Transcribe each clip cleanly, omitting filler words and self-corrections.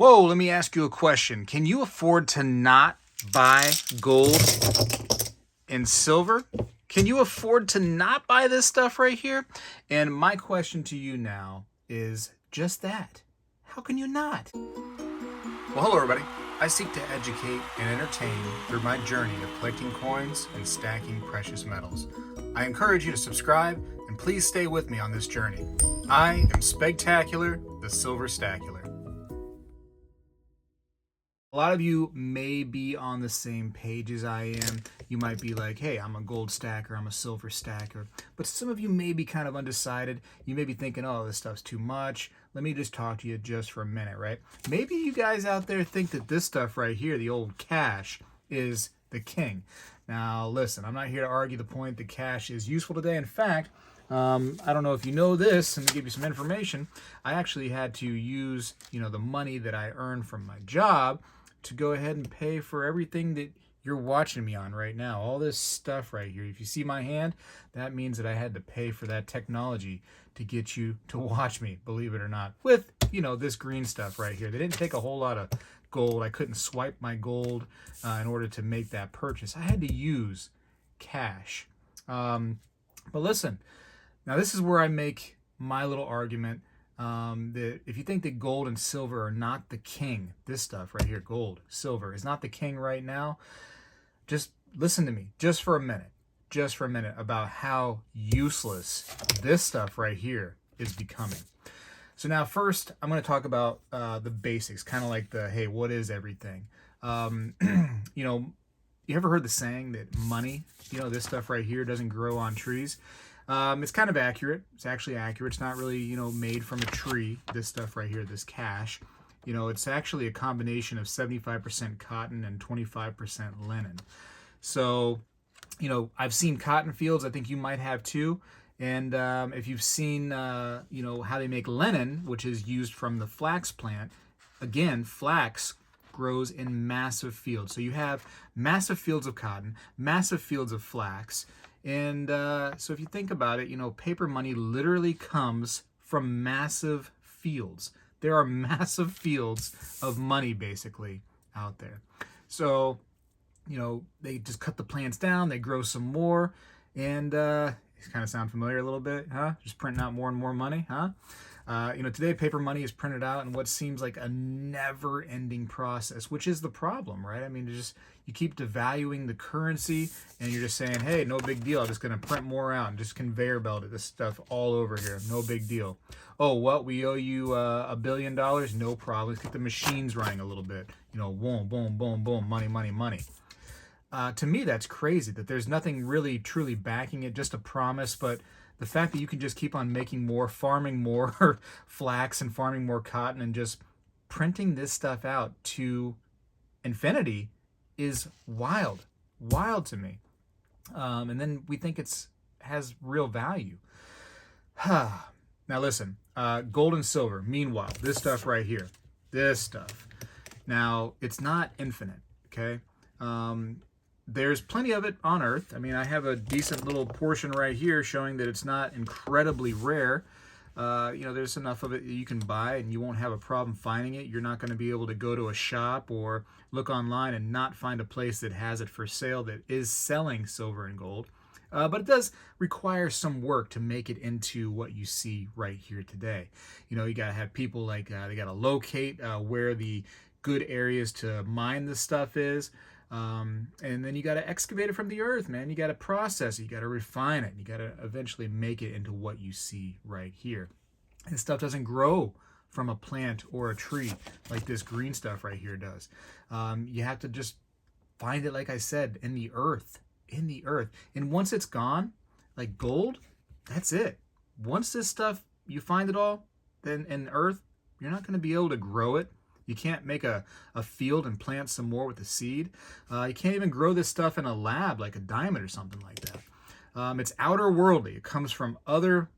Whoa, let me ask you a question. Can you afford to not buy gold and silver? Can you afford to not buy this stuff right here? And my question to you now is just that. How can you not? Well, hello, everybody. I seek to educate and entertain through my journey of collecting coins and stacking precious metals. I encourage you to subscribe and please stay with me on this journey. I am Spegtacular, the Silver Stacular. A lot of you may be on the same page as I am. You might be like, hey, I'm a gold stacker, I'm a silver stacker. But some of you may be kind of undecided. You may be thinking, oh, this stuff's too much. Let me just talk to you just for a minute, right? Maybe you guys out there think that this stuff right here, the old cash, is the king. Now, listen, I'm not here to argue the point that cash is useful today. In fact, I don't know if you know this, and to give you some information, I actually had to use, the money that I earned from my job to go ahead and pay for everything that you're watching me on right now. All this stuff right here. If you see my hand, that means that I had to pay for that technology to get you to watch me, believe it or not, with, this green stuff right here. They didn't take a whole lot of gold. I couldn't swipe my gold in order to make that purchase. I had to use cash. But listen, now this is where I make my little argument. That if you think that gold and silver are not the king, this stuff right here, gold, silver, is not the king right now, just listen to me just for a minute about how useless this stuff right here is becoming. So now first, I'm going to talk about the basics, kind of like hey, what is everything? You ever heard the saying that money, this stuff right here doesn't grow on trees? It's kind of accurate. It's actually accurate. It's not really, made from a tree, this stuff right here, this cash. It's actually a combination of 75% cotton and 25% linen. So, I've seen cotton fields. I think you might have too. And if you've seen, how they make linen, which is used from the flax plant, again, flax grows in massive fields. So you have massive fields of cotton, massive fields of flax. And so if you think about it, paper money literally comes from massive fields. There are massive fields of money basically out there. So, they just cut the plants down, they grow some more, and these kind of sound familiar a little bit, huh? Just printing out more and more money, huh? Today paper money is printed out in what seems like a never-ending process, which is the problem, right? I mean, you keep devaluing the currency, and you're just saying, hey, no big deal. I'm just going to print more out and just conveyor belt this stuff all over here. No big deal. Oh, what? We owe you $1 billion? No problem. Let's get the machines running a little bit. Boom, boom, boom, boom, money, money, money. To me, that's crazy that there's nothing really truly backing it, just a promise, but the fact that you can just keep on making more, farming more flax and farming more cotton and just printing this stuff out to infinity is wild to me. And then we think has real value. Now listen, gold and silver, meanwhile, this stuff right here, this stuff. Now, it's not infinite, okay? There's plenty of it on Earth. I mean, I have a decent little portion right here showing that it's not incredibly rare. There's enough of it that you can buy and you won't have a problem finding it. You're not going to be able to go to a shop or look online and not find a place that has it for sale that is selling silver and gold. But it does require some work to make it into what you see right here today. You got to have people they got to locate where the good areas to mine this stuff is. And then you got to excavate it from the earth, man. You got to process it. You got to refine it. You got to eventually make it into what you see right here. And stuff doesn't grow from a plant or a tree like this green stuff right here does. You have to just find it, like I said, in the earth. And once it's gone, like gold, that's it. Once this stuff, you find it all, then in earth, you're not going to be able to grow it. You can't make a field and plant some more with the seed. You can't even grow this stuff in a lab like a diamond or something like that. It's outer worldly. It comes from other,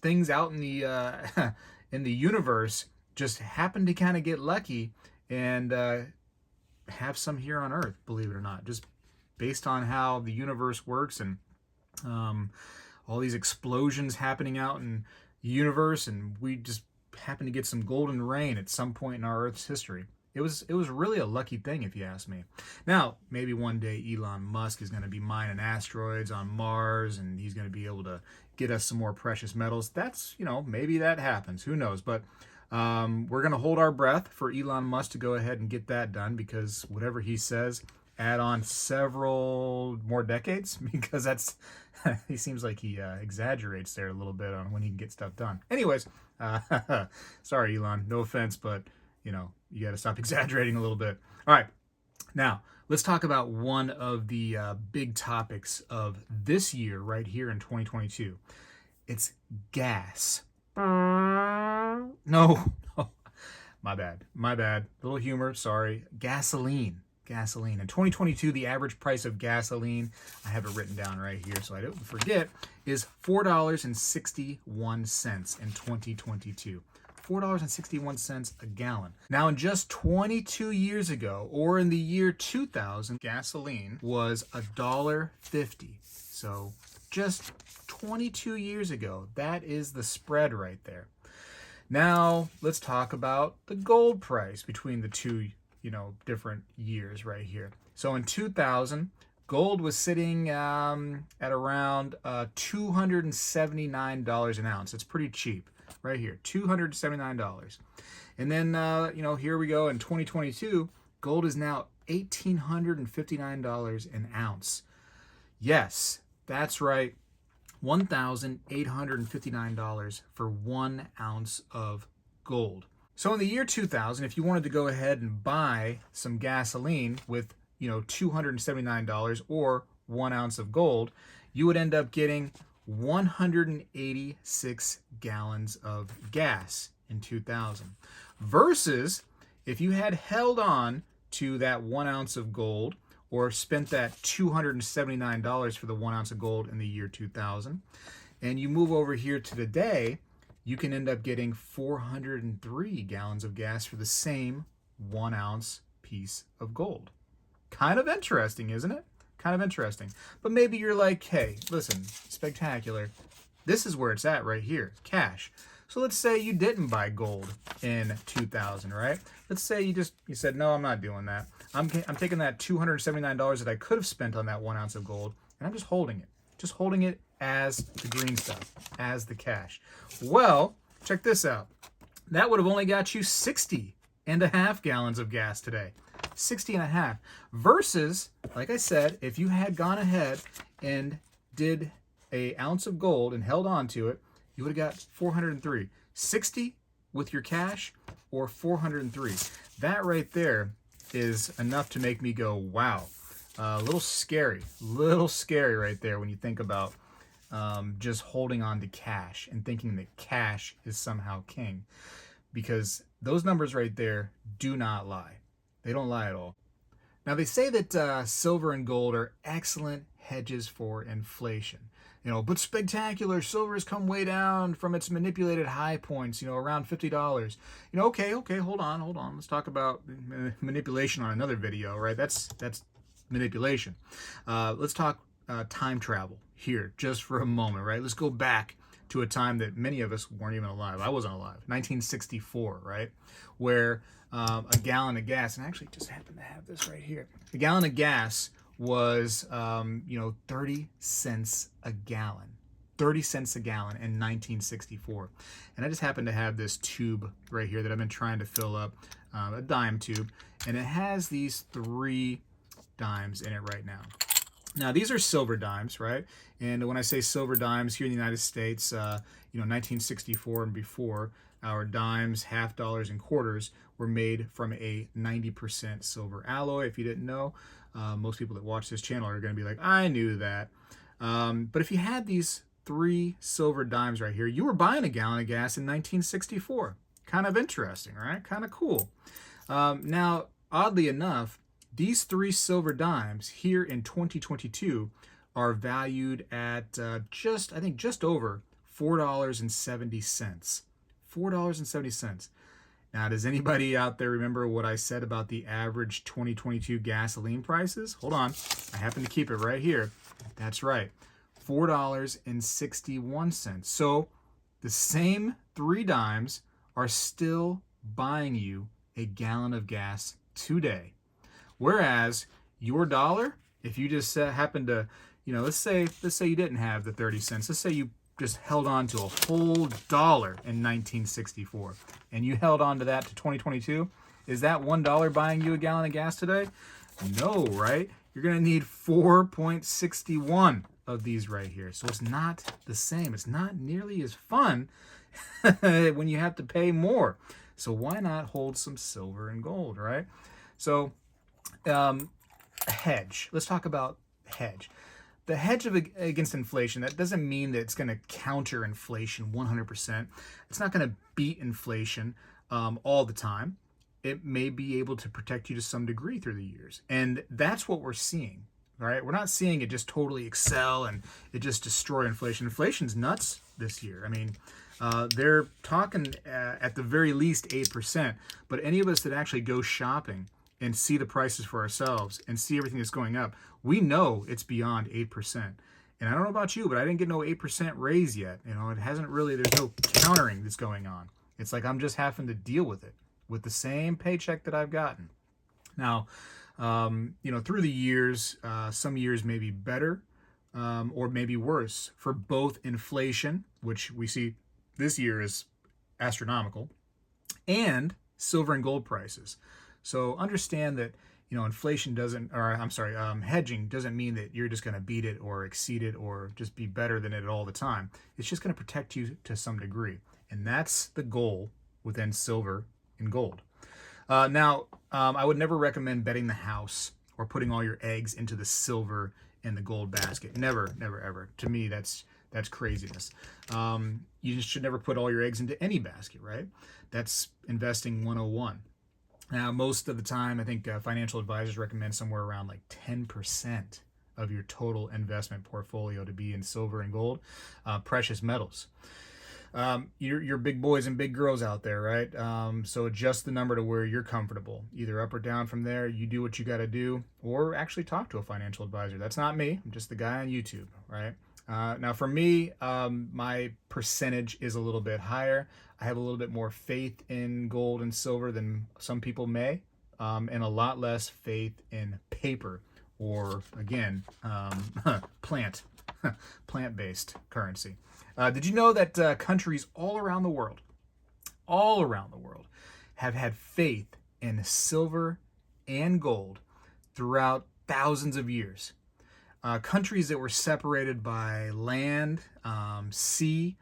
things out in the in the universe. Just happen to kind of get lucky and have some here on Earth. Believe it or not, just based on how the universe works and all these explosions happening out in the universe, and we just happened to get some golden rain at some point in our Earth's history. It was really a lucky thing, if you ask me. Now, maybe one day Elon Musk is going to be mining asteroids on Mars, and he's going to be able to get us some more precious metals. That's, maybe that happens. Who knows? But we're going to hold our breath for Elon Musk to go ahead and get that done, because whatever he says, add on several more decades, because that's he seems like he exaggerates there a little bit on when he can get stuff done. Anyways, sorry, Elon, no offense, but you got to stop exaggerating a little bit. All right, now let's talk about one of the big topics of this year right here in 2022. It's gas. No, my bad. Little humor, sorry. Gasoline. In 2022, the average price of gasoline, I have it written down right here so I don't forget, is $4.61 in 2022. $4.61 a gallon. Now, in just 22 years ago, or in the year 2000, gasoline was $1.50. So just 22 years ago, that is the spread right there. Now, let's talk about the gold price between the two, different years right here. So in 2000, gold was sitting at around $279 an ounce. It's pretty cheap right here, $279. And then, here we go in 2022, gold is now $1,859 an ounce. Yes, that's right. $1,859 for 1 ounce of gold. So in the year 2000, if you wanted to go ahead and buy some gasoline with, $279 or 1 ounce of gold, you would end up getting 186 gallons of gas in 2000. Versus if you had held on to that 1 ounce of gold, or spent that $279 for the 1 ounce of gold in the year 2000, and you move over here to today, you can end up getting 403 gallons of gas for the same 1 ounce piece of gold. Kind of interesting, isn't it? Kind of interesting. But maybe you're like, hey, listen, Spegtacular, this is where it's at right here, cash. So let's say you didn't buy gold in 2000, right? Let's say you said, no, I'm not doing that. I'm taking that $279 that I could have spent on that 1 ounce of gold, and I'm just holding it. Just holding it as the green stuff, as the cash. Well, check this out. That would have only got you 60.5 gallons of gas today. 60.5. Versus, like I said, if you had gone ahead and did an ounce of gold and held on to it, you would have got 403. 60 with your cash, or 403. That right there is enough to make me go, wow. A little scary right there when you think about just holding on to cash and thinking that cash is somehow king. Because those numbers right there do not lie. They don't lie at all. Now, they say that silver and gold are excellent hedges for inflation. But Spegtacular, silver has come way down from its manipulated high points, around $50. Okay, hold on. Let's talk about manipulation on another video, right? That's manipulation. Let's talk time travel here just for a moment, right? Let's go back to a time that many of us weren't even alive. I wasn't alive. 1964, right? Where a gallon of gas, and I actually just happen to have this right here. A gallon of gas was 30 cents a gallon. 30 cents a gallon in 1964. And I just happen to have this tube right here that I've been trying to fill up, a dime tube, and it has these 3 dimes in it right now. Now, these are silver dimes, right? And when I say silver dimes here in the United States, 1964 and before, our dimes, half dollars, and quarters were made from a 90% silver alloy. If you didn't know, most people that watch this channel are going to be like, I knew that. But if you had these 3 silver dimes right here, you were buying a gallon of gas in 1964. Kind of interesting, right? Kind of cool. Now, oddly enough, these 3 silver dimes here in 2022 are valued at just over $4.70. $4.70. Now, does anybody out there remember what I said about the average 2022 gasoline prices? Hold on. I happen to keep it right here. That's right. $4.61. So the same 3 dimes are still buying you a gallon of gas today. Whereas your dollar, if you just happen to, let's say you didn't have the 30 cents. Let's say you just held on to a whole dollar in 1964 and you held on to that to 2022. Is that $1 buying you a gallon of gas today? No, right? You're going to need 4.61 of these right here. So it's not the same. It's not nearly as fun when you have to pay more. So why not hold some silver and gold, right? So hedge. Let's talk about hedge. The hedge against inflation, that doesn't mean that it's going to counter inflation 100%. It's not going to beat inflation all the time. It may be able to protect you to some degree through the years. And that's what we're seeing, all right? We're not seeing it just totally excel and it just destroy inflation. Inflation's nuts this year. I mean, they're talking at the very least 8%. But any of us that actually go shopping and see the prices for ourselves and see everything that's going up, we know it's beyond 8%. And I don't know about you, but I didn't get no 8% raise yet. It hasn't really, there's no countering that's going on. It's like I'm just having to deal with it with the same paycheck that I've gotten. Now, through the years, some years may be better or maybe worse for both inflation, which we see this year is astronomical, and silver and gold prices. So understand that, inflation doesn't, or I'm sorry, hedging doesn't mean that you're just going to beat it or exceed it or just be better than it all the time. It's just going to protect you to some degree. And that's the goal within silver and gold. Now, I would never recommend betting the house or putting all your eggs into the silver and the gold basket. Never, never, ever. To me, that's craziness. You just should never put all your eggs into any basket, right? That's investing 101. Now, most of the time, I think financial advisors recommend somewhere around like 10% of your total investment portfolio to be in silver and gold, precious metals. You're big boys and big girls out there, right? So adjust the number to where you're comfortable, either up or down from there. You do what you got to do, or actually talk to a financial advisor. That's not me. I'm just the guy on YouTube, right? Now, for me, my percentage is a little bit higher. I have a little bit more faith in gold and silver than some people may, and a lot less faith in paper or, again, plant-based currency. Did you know that countries all around the world, have had faith in silver and gold throughout thousands of years? Countries that were separated by land, sea,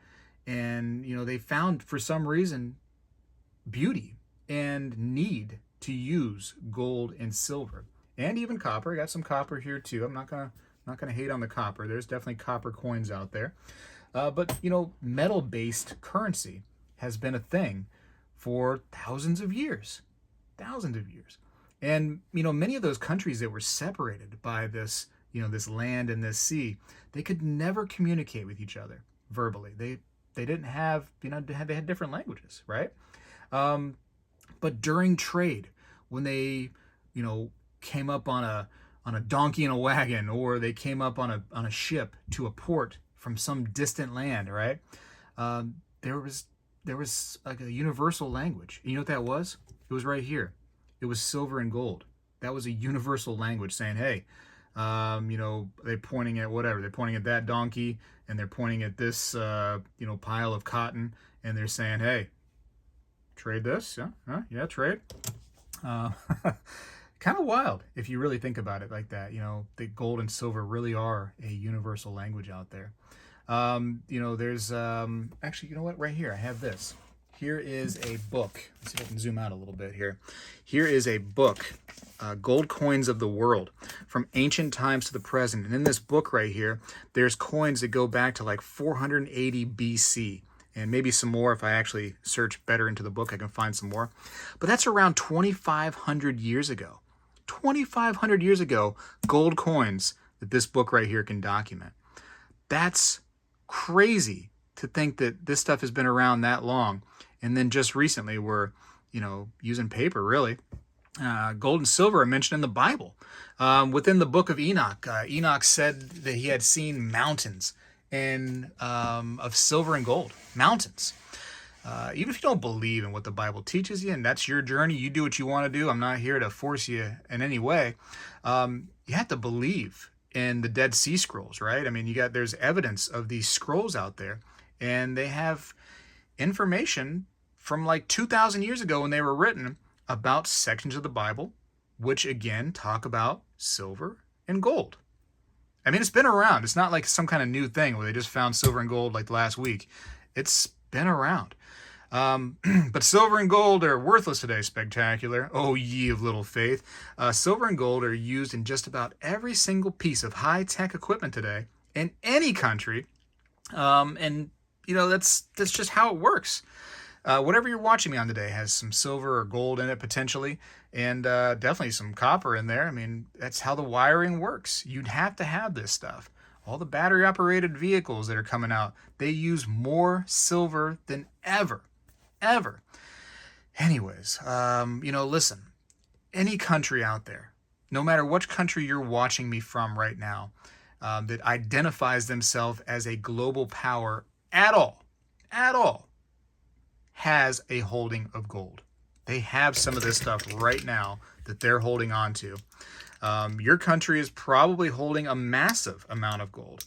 and they found for some reason beauty and need to use gold and silver and even copper. I got some copper here too. I'm not gonna hate on the copper. There's definitely copper coins out there. But metal-based currency has been a thing for thousands of years. And many of those countries that were separated by this this land and this sea, they could never communicate with each other verbally. They didn't have, they had different languages, right? But during trade, when they came up on a donkey in a wagon, or they came up on a ship to a port from some distant land, right? There was like a universal language. You know what that was? It was right here. It was silver and gold. That was a universal language saying, hey, they're pointing at whatever. They're pointing at that donkey, and they're pointing at this, pile of cotton, and they're saying, hey, trade this? Yeah, trade. Kind of wild if you really think about it like that. The gold and silver really are a universal language out there. There's actually, you know what? Right here, I have this. Here is a book. Let's see if I can zoom out a little bit here. Here is a book, Gold Coins of the World, from ancient times to the present. And in this book right here, there's coins that go back to like 480 BC. And maybe some more. If I actually search better into the book, I can find some more. But that's around 2,500 years ago. 2,500 years ago, gold coins that this book right here can document. That's crazy to think that this stuff has been around that long. And then just recently we're, using paper, really. Gold and silver are mentioned in the Bible. Within the book of Enoch, Enoch said that he had seen mountains of silver and gold. Mountains. Even if you don't believe in what the Bible teaches you, and that's your journey, you do what you want to do. I'm not here to force you in any way. You have to believe in the Dead Sea Scrolls, right? I mean, there's evidence of these scrolls out there, and they have information from like 2,000 years ago when they were written about sections of the Bible, which again talk about silver and gold. I mean, it's been around. It's not like some kind of new thing where they just found silver and gold like last week. It's been around. But silver and gold are worthless today, Spegtacular. Oh, ye of little faith. Silver and gold are used in just about every single piece of high-tech equipment today in any country. And, that's just how it works. Whatever you're watching me on today has some silver or gold in it potentially, and definitely some copper in there. I mean, that's how the wiring works. You'd have to have this stuff. All the battery-operated vehicles that are coming out, they use more silver than ever. Anyways, listen, any country out there, no matter which country you're watching me from right now, that identifies themselves as a global power at all, has a holding of gold. They have some of this stuff right now that they're holding on to. Your country is probably holding a massive amount of gold.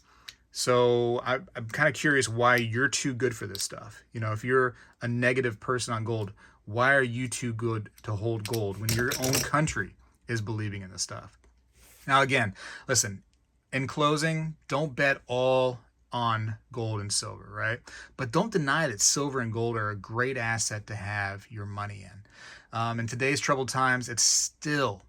So I'm kind of curious why you're too good for this stuff. If you're a negative person on gold, why are you too good to hold gold when your own country is believing in this stuff? Now, again, listen, in closing, don't bet all on gold and silver, right? But don't deny that silver and gold are a great asset to have your money in. In today's troubled times, it's still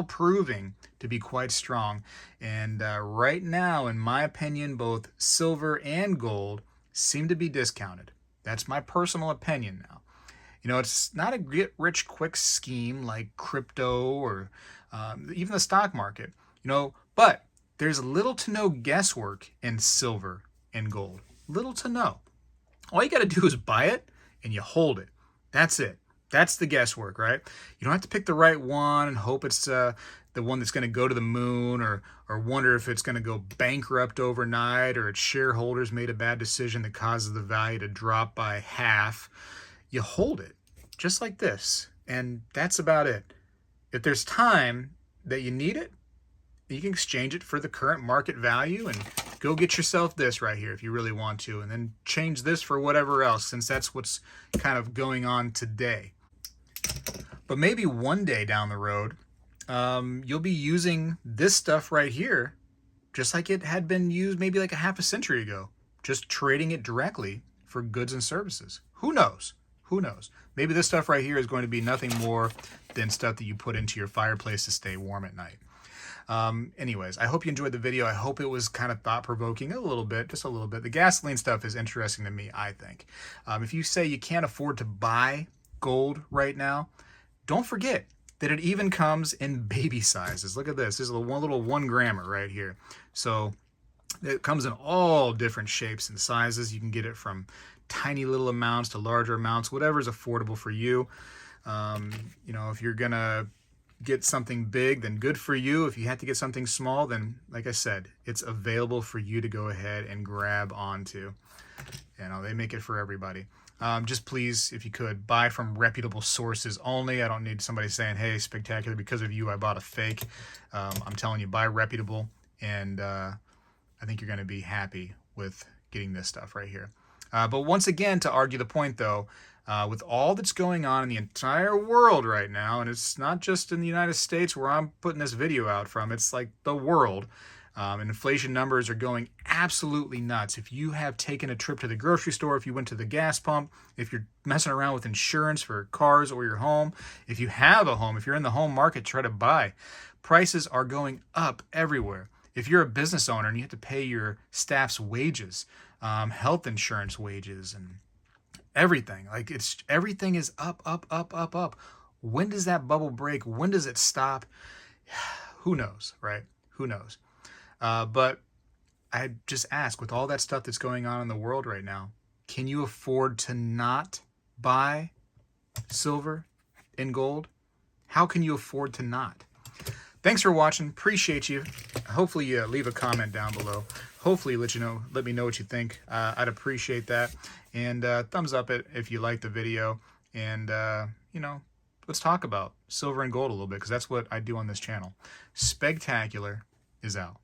proving to be quite strong. And right now, in my opinion, both silver and gold seem to be discounted. That's my personal opinion now. It's not a get-rich-quick scheme like crypto or even the stock market, but there's little to no guesswork in silver and gold. Little to no. All you got to do is buy it and you hold it. That's it. That's the guesswork, right? You don't have to pick the right one and hope it's the one that's going to go to the moon or wonder if it's going to go bankrupt overnight or its shareholders made a bad decision that causes the value to drop by half. You hold it just like this, and that's about it. If there's time that you need it, you can exchange it for the current market value and go get yourself this right here if you really want to, and then change this for whatever else, since that's what's kind of going on today. But maybe one day down the road, you'll be using this stuff right here just like it had been used maybe like a half a century ago, just trading it directly for goods and services. Who knows? Maybe this stuff right here is going to be nothing more than stuff that you put into your fireplace to stay warm at night. Anyways, I hope you enjoyed the video. I hope it was kind of thought-provoking just a little bit. The gasoline stuff is interesting to me, I think. If you say you can't afford to buy gold right now, don't forget that it even comes in baby sizes. Look at this. This is a little 1 grammer right here. So it comes in all different shapes and sizes. You can get it from tiny little amounts to larger amounts, whatever is affordable for you. If you're going to get something big, then good for you. If you have to get something small, then like I said, it's available for you to go ahead and grab onto. They make it for everybody. Just please, if you could, buy from reputable sources only. I don't need somebody saying, hey, Spegtacular, because of you I bought a fake. I'm telling you, buy reputable, and I think you're going to be happy with getting this stuff right here. But once again, to argue the point though, with all that's going on in the entire world right now, and it's not just in the United States where I'm putting this video out from, it's like the world. Inflation numbers are going absolutely nuts. If you have taken a trip to the grocery store, if you went to the gas pump, if you're messing around with insurance for cars or your home, if you have a home, if you're in the home market, try to buy. Prices are going up everywhere. If you're a business owner and you have to pay your staff's wages, health insurance wages, and everything, everything is up. When does that bubble break? When does it stop? Who knows, right? Who knows? But I just ask, with all that stuff that's going on in the world right now, can you afford to not buy silver and gold? How can you afford to not? Thanks for watching. Appreciate you. Hopefully you leave a comment down below. Hopefully let me know what you think. I'd appreciate that. And thumbs up it if you like the video. And, you know, let's talk about silver and gold a little bit, because that's what I do on this channel. Spegtacular is out.